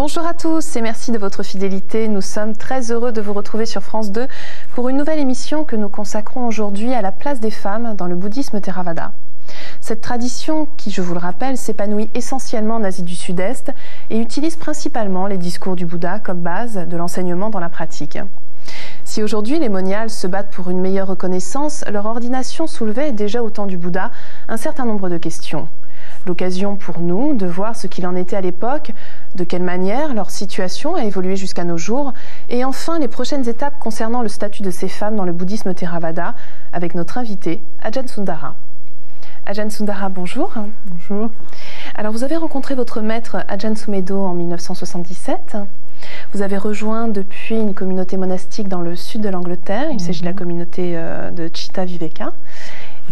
Bonjour à tous et merci de votre fidélité. Nous sommes très heureux de vous retrouver sur France 2 pour une nouvelle émission que nous consacrons aujourd'hui à la place des femmes dans le bouddhisme Theravada. Cette tradition, qui je vous le rappelle, s'épanouit essentiellement en Asie du Sud-Est et utilise principalement les discours du Bouddha comme base de l'enseignement dans la pratique. Si aujourd'hui les moniales se battent pour une meilleure reconnaissance, leur ordination soulevait déjà au temps du Bouddha un certain nombre de questions. L'occasion pour nous de voir ce qu'il en était à l'époque, de quelle manière leur situation a évolué jusqu'à nos jours, et enfin les prochaines étapes concernant le statut de ces femmes dans le bouddhisme Theravada, avec notre invité, Ajahn Sundara. Ajahn Sundara, bonjour. Bonjour. Alors vous avez rencontré votre maître Ajahn Sumedho en 1977. Vous avez rejoint depuis une communauté monastique dans le sud de l'Angleterre. Il s'agit de la communauté de Chitta Viveka.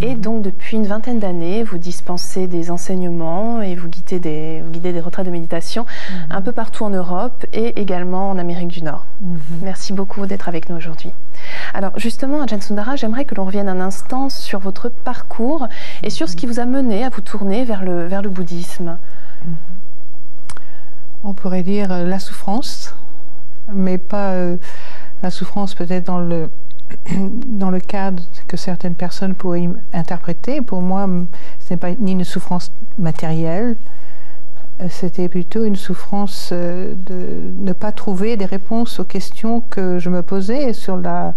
Et donc, depuis une vingtaine d'années, vous dispensez des enseignements et vous guidez des retraites de méditation un peu partout en Europe et également en Amérique du Nord. Merci beaucoup d'être avec nous aujourd'hui. Alors, justement, Ajahn Sundara, j'aimerais que l'on revienne un instant sur votre parcours et sur ce qui vous a mené à vous tourner vers le bouddhisme. On pourrait dire la souffrance, mais pas la souffrance peut-être dans le cadre que certaines personnes pourraient interpréter. Pour moi, ce n'est pas ni une souffrance matérielle, c'était plutôt une souffrance de ne pas trouver des réponses aux questions que je me posais sur la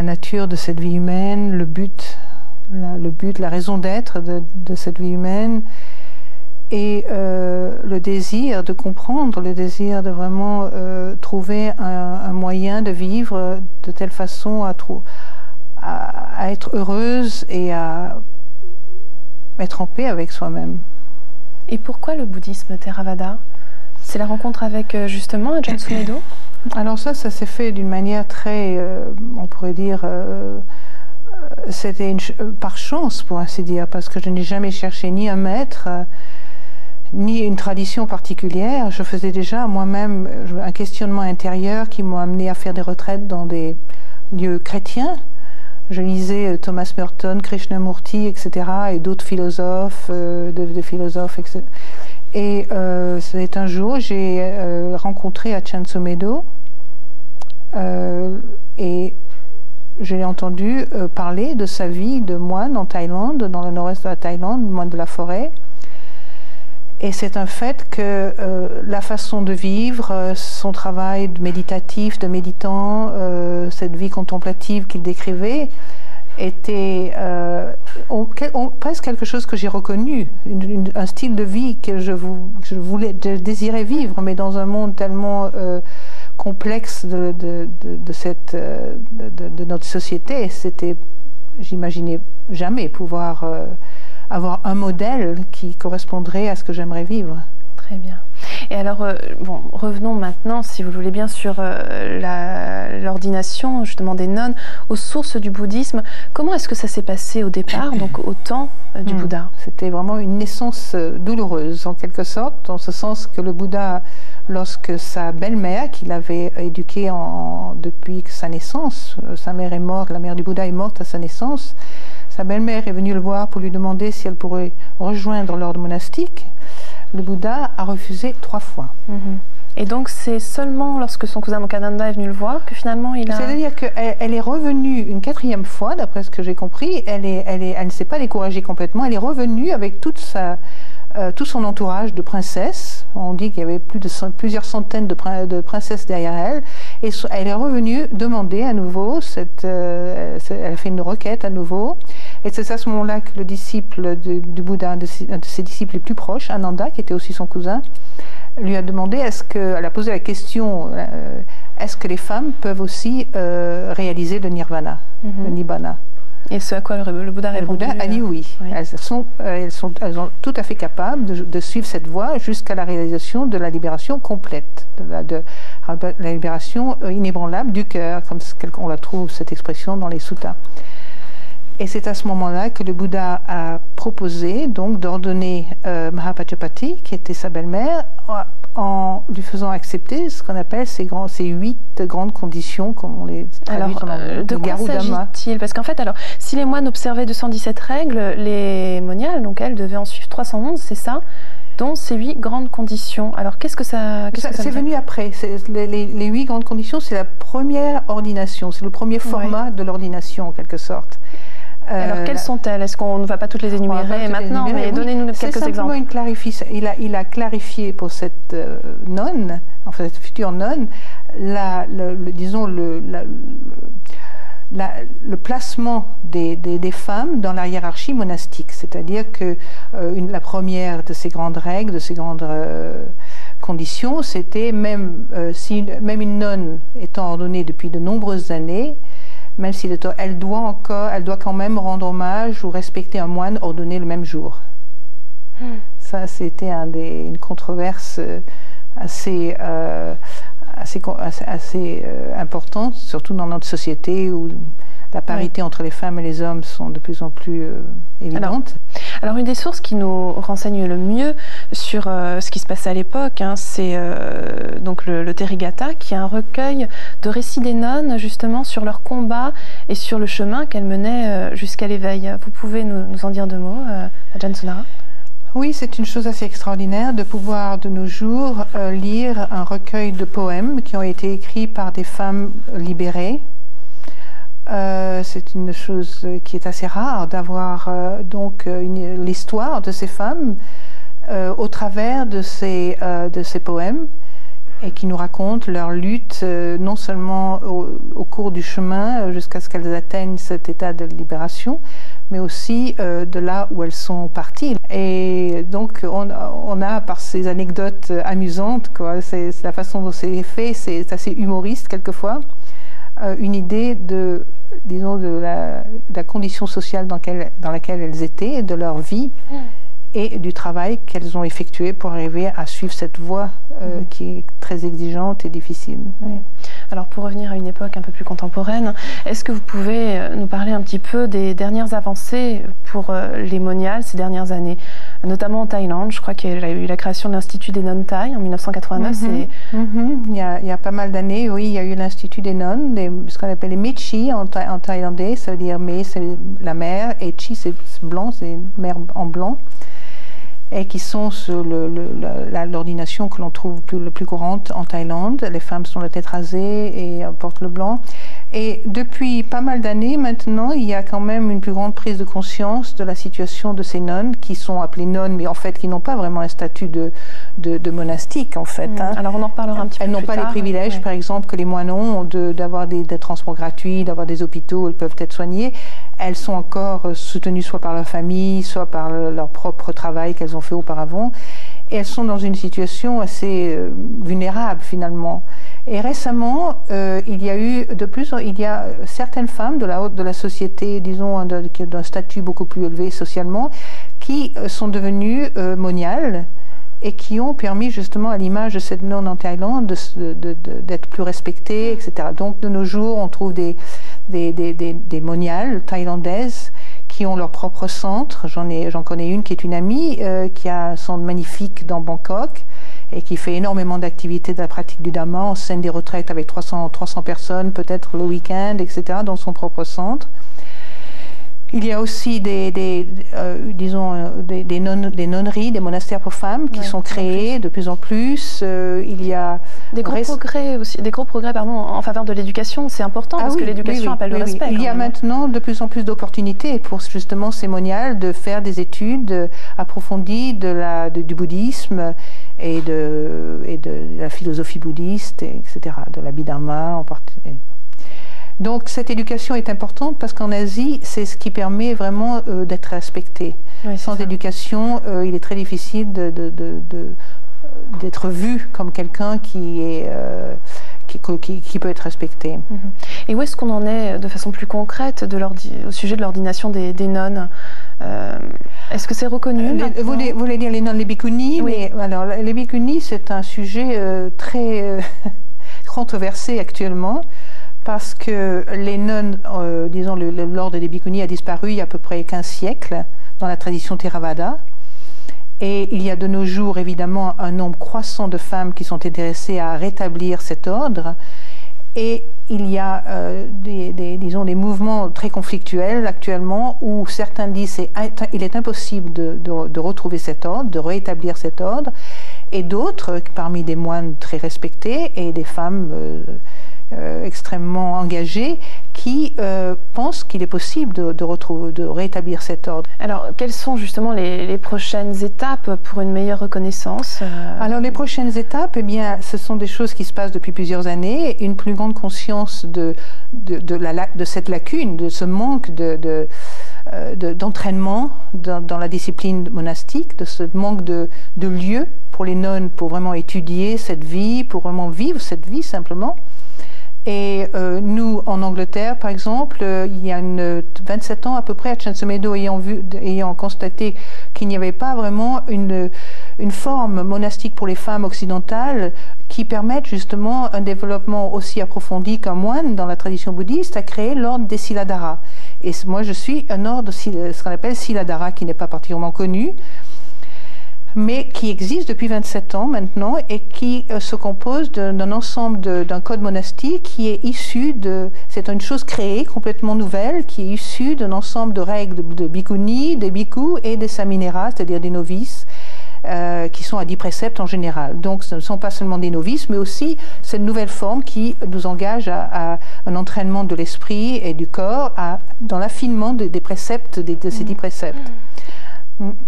nature de cette vie humaine, le but, la raison d'être de cette vie humaine, et le désir de comprendre, le désir de vraiment trouver un moyen de vivre de telle façon à être heureuse et à être en paix avec soi-même. Et pourquoi le bouddhisme Theravada? C'est la rencontre avec justement Ajahn Sumedho? Alors ça s'est fait d'une manière très, on pourrait dire, c'était par chance pour ainsi dire, parce que je n'ai jamais cherché ni un maître, ni une tradition particulière. Je faisais déjà moi-même un questionnement intérieur qui m'a amené à faire des retraites dans des lieux chrétiens. Je lisais Thomas Merton, Krishnamurti, etc., et d'autres philosophes, des philosophes, etc. Et c'est un jour, j'ai rencontré Ajahn Sumedho et je l'ai entendu parler de sa vie de moine en Thaïlande, dans le nord-est de la Thaïlande, moine de la forêt. Et c'est un fait que la façon de vivre, son travail méditatif, de méditant, cette vie contemplative qu'il décrivait, était presque quelque chose que j'ai reconnu, un style de vie que je désirais vivre, mais dans un monde tellement complexe de notre société, j'imaginais jamais pouvoir avoir un modèle qui correspondrait à ce que j'aimerais vivre. Très bien. Et alors, bon, revenons maintenant, si vous le voulez bien, sur l'ordination justement des nonnes, aux sources du bouddhisme. Comment est-ce que ça s'est passé au départ, donc au temps du Bouddha? C'était vraiment une naissance douloureuse, en quelque sorte, en ce sens que le Bouddha, lorsque sa belle-mère, qu'il avait éduquée depuis sa naissance, sa mère est morte, la mère du Bouddha est morte à sa naissance, sa belle-mère est venue le voir pour lui demander si elle pourrait rejoindre l'ordre monastique. Le Bouddha a refusé 3 fois. Et donc c'est seulement lorsque son cousin Ananda est venu le voir que finalement il a... C'est-à-dire qu'elle est revenue une 4e fois, d'après ce que j'ai compris. Elle ne s'est pas découragée complètement. Elle est revenue avec tout son entourage de princesses. On dit qu'il y avait plusieurs centaines de princesses derrière elle. Et elle est revenue demander à nouveau, elle a fait une requête à nouveau. Et c'est à ce moment-là que le disciple du Bouddha, un de ses disciples les plus proches, Ananda, qui était aussi son cousin, lui a demandé, elle a posé la question, est-ce que les femmes peuvent aussi réaliser le nirvana, le nibbana? Et ce à quoi le Bouddha a répondu? Le Bouddha a dit oui. Elles sont tout à fait capables de suivre cette voie jusqu'à la réalisation de la libération complète, de la libération inébranlable du cœur, comme on la trouve, cette expression, dans les suttas. Et c'est à ce moment-là que le Bouddha a proposé donc d'ordonner Mahapajapati, qui était sa belle-mère, en lui faisant accepter ce qu'on appelle ces 8 grandes conditions, comme on les traduit dans le de quoi s'agit-il? Parce qu'en fait, alors, si les moines observaient 217 règles, les moniales, donc elles, devaient en suivre 311, c'est ça? dont ces 8 grandes conditions. Alors qu'est-ce que ça c'est venu après. Les 8 grandes conditions, c'est la première ordination, c'est le premier format de l'ordination en quelque sorte. Alors quelles sont-elles? Est-ce qu'on ne va pas toutes les énumérer maintenant, mais donnez-nous quelques exemples. C'est simplement une clarification. Il a clarifié pour cette nonne, enfin cette future nonne, disons le placement des femmes dans la hiérarchie monastique. C'est-à-dire que la première de ces grandes règles, de ces grandes conditions, c'était même une nonne étant ordonnée depuis de nombreuses années, même si elle doit quand même rendre hommage ou respecter un moine ordonné le même jour. Ça, c'était une controverse assez importante, surtout dans notre société où la parité entre les femmes et les hommes sont de plus en plus évidentes. Alors une des sources qui nous renseigne le mieux sur ce qui se passait à l'époque, c'est donc le Therigatha, qui est un recueil de récits des nonnes justement sur leur combat et sur le chemin qu'elles menaient jusqu'à l'éveil. Vous pouvez nous en dire 2 mots, Ajahn Sunara? Oui, c'est une chose assez extraordinaire de pouvoir de nos jours lire un recueil de poèmes qui ont été écrits par des femmes libérées. C'est une chose qui est assez rare d'avoir l'histoire de ces femmes au travers de ces poèmes, et qui nous racontent leur lutte non seulement au cours du chemin jusqu'à ce qu'elles atteignent cet état de libération, mais aussi de là où elles sont parties. Et donc on a par ces anecdotes amusantes, c'est la façon dont c'est fait, c'est assez humoriste quelquefois, une idée de la condition sociale dans laquelle elles étaient, de leur vie et du travail qu'elles ont effectué pour arriver à suivre cette voie qui est très exigeante et difficile. Alors pour revenir à une époque un peu plus contemporaine, est-ce que vous pouvez nous parler un petit peu des dernières avancées pour les moniales ces dernières années, notamment en Thaïlande? Je crois qu'il y a eu la création de l'Institut des nonnes thaï en 1989. Il y a pas mal d'années, oui, il y a eu l'Institut des nonnes, ce qu'on appelle les Mechi en thaïlandais. Ça veut dire Me, c'est la mer, et Chi, c'est blanc, c'est mer en blanc, et qui sont sur l'ordination que l'on trouve le plus courante en Thaïlande. Les femmes sont la tête rasée et portent le blanc. Et depuis pas mal d'années maintenant, il y a quand même une plus grande prise de conscience de la situation de ces nonnes, qui sont appelées nonnes, mais en fait qui n'ont pas vraiment un statut de monastique en fait. Alors on en reparlera un petit peu plus tard. Elles n'ont pas les privilèges, par exemple, que les moines ont, d'avoir des transports gratuits, d'avoir des hôpitaux où elles peuvent être soignées. Elles sont encore soutenues soit par leur famille, soit par leur propre travail qu'elles ont fait auparavant. Et elles sont dans une situation assez vulnérable finalement. Et récemment, il y a certaines femmes de la société, disons, d'un statut beaucoup plus élevé socialement, qui sont devenues moniales et qui ont permis justement, à l'image de cette nonne en Thaïlande, d'être plus respectées, etc. Donc de nos jours, on trouve des moniales thaïlandaises qui ont leur propre centre. J'en connais une qui est une amie, qui a un centre magnifique dans Bangkok, et qui fait énormément d'activités de la pratique du Dhamma, en scène des retraites avec 300 personnes, peut-être le week-end, etc., dans son propre centre. Il y a aussi des nonneries, des monastères pour femmes qui sont créés de plus en plus. Il y a des gros progrès en faveur de l'éducation. C'est important parce que l'éducation appelle le respect. Il y a maintenant de plus en plus d'opportunités pour justement ces moniales de faire des études approfondies du bouddhisme et de la philosophie bouddhiste, etc., de l'Abhidharma en particulier. Donc cette éducation est importante parce qu'en Asie, c'est ce qui permet vraiment d'être respecté. Oui, sans éducation, il est très difficile d'être vu comme quelqu'un qui peut être respecté. Et où est-ce qu'on en est de façon plus concrète au sujet de l'ordination des nonnes? Est-ce que c'est reconnu? Vous voulez dire les nonnes, les bhikkhunis? Oui. Mais, alors, les bhikkhunis, c'est un sujet très controversé actuellement, parce que les nonnes, disons, l'ordre des bhikkhunis a disparu il y a à peu près 15 siècles dans la tradition Theravada. Et il y a de nos jours, évidemment, un nombre croissant de femmes qui sont intéressées à rétablir cet ordre. Et il y a disons, des mouvements très conflictuels actuellement où certains disent qu'il est impossible de retrouver cet ordre, de rétablir cet ordre, et d'autres, parmi des moines très respectés et des femmes extrêmement engagées, qui pensent qu'il est possible de rétablir cet ordre. Alors, quelles sont justement les prochaines étapes pour une meilleure reconnaissance Alors, les prochaines étapes, eh bien, ce sont des choses qui se passent depuis plusieurs années. Une plus grande conscience de cette lacune, de ce manque d'entraînement dans la discipline monastique, de ce manque de lieux pour les nonnes pour vraiment étudier cette vie, pour vraiment vivre cette vie simplement. Et nous, en Angleterre, par exemple, il y a 27 ans à peu près, à Chancemedo, ayant constaté qu'il n'y avait pas vraiment une forme monastique pour les femmes occidentales qui permette justement un développement aussi approfondi qu'un moine dans la tradition bouddhiste, a créé l'ordre des Siladhara. Et moi, je suis un ordre, ce qu'on appelle Siladhara, qui n'est pas particulièrement connu, mais qui existe depuis 27 ans maintenant et qui se compose d'un ensemble d'un code monastique qui est issu c'est une chose créée, complètement nouvelle, qui est issue d'un ensemble de règles de bhikkhuni, des bhikkhus et des samineras, c'est-à-dire des novices, qui sont à 10 préceptes en général. Donc ce ne sont pas seulement des novices, mais aussi cette nouvelle forme qui nous engage à un entraînement de l'esprit et du corps dans l'affinement des préceptes, de ces 10 préceptes.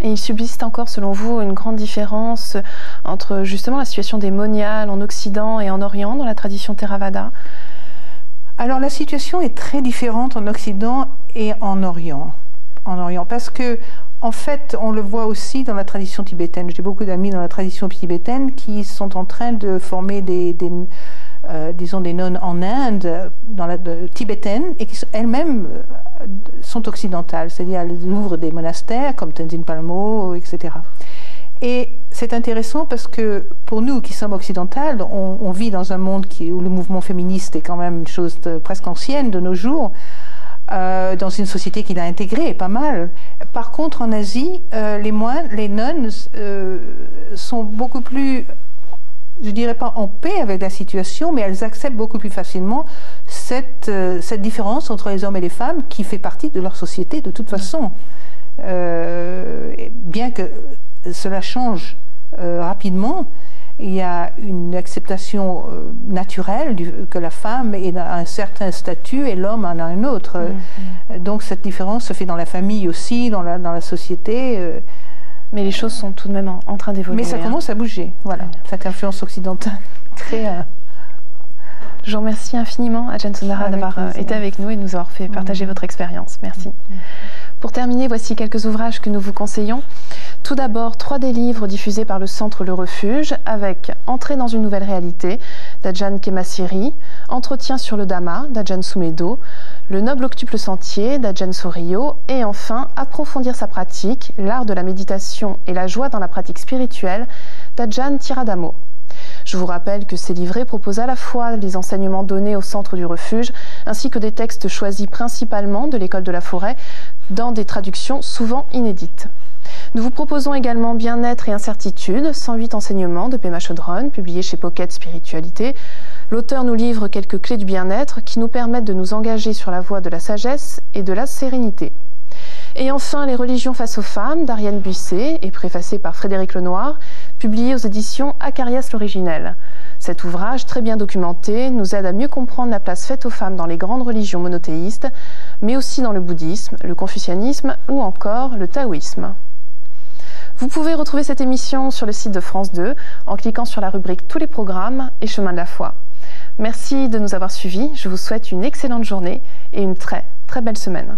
Et il subsiste encore, selon vous, une grande différence entre justement la situation des moniales en Occident et en Orient dans la tradition Theravada? Alors la situation est très différente en Occident et en Orient. Parce que, en fait, on le voit aussi dans la tradition tibétaine. J'ai beaucoup d'amis dans la tradition tibétaine qui sont en train de former disons des nonnes en Inde, tibétaines, et qui elles-mêmes sont occidentales, c'est-à-dire elles ouvrent des monastères comme Tenzin Palmo, etc. Et c'est intéressant parce que pour nous qui sommes occidentales, on vit dans un monde où le mouvement féministe est quand même une chose presque ancienne de nos jours, dans une société qui l'a intégrée pas mal. Par contre, en Asie, les nonnes sont beaucoup plus, je dirais pas en paix avec la situation, mais elles acceptent beaucoup plus facilement cette différence entre les hommes et les femmes qui fait partie de leur société de toute façon. Bien que cela change rapidement, il y a une acceptation naturelle que la femme a un certain statut et l'homme en a un autre. Donc cette différence se fait dans la famille aussi, dans la société. Mais les choses sont tout de même en train d'évoluer. Mais ça commence à bouger, voilà, cette influence occidentale. Je vous remercie infiniment, Ajahn Sundara, d'avoir été avec nous et de nous avoir fait partager votre expérience. Merci. Pour terminer, voici quelques ouvrages que nous vous conseillons. Tout d'abord, 3 des livres diffusés par le Centre Le Refuge, avec Entrer dans une nouvelle réalité, d'Ajahn Khemasiri, Entretien sur le Dhamma, d'Ajahn Sumedho, Le Noble Octuple Sentier, d'Ajahn Sorio, et enfin, Approfondir sa pratique, l'art de la méditation et la joie dans la pratique spirituelle, d'Ajahn Tiradamo. Je vous rappelle que ces livrets proposent à la fois les enseignements donnés au Centre du Refuge, ainsi que des textes choisis principalement de l'École de la Forêt, dans des traductions souvent inédites. Nous vous proposons également Bien-être et incertitude, 108 enseignements de Pema Chodron, publiés chez Pocket Spiritualité. L'auteur nous livre quelques clés du bien-être qui nous permettent de nous engager sur la voie de la sagesse et de la sérénité. Et enfin, Les religions face aux femmes, d'Ariane Buisset et préfacé par Frédéric Lenoir, publié aux éditions Acarias l'Originel. Cet ouvrage, très bien documenté, nous aide à mieux comprendre la place faite aux femmes dans les grandes religions monothéistes, mais aussi dans le bouddhisme, le confucianisme ou encore le taoïsme. Vous pouvez retrouver cette émission sur le site de France 2 en cliquant sur la rubrique Tous les programmes et Chemin de la foi. Merci de nous avoir suivis, je vous souhaite une excellente journée et une très belle semaine.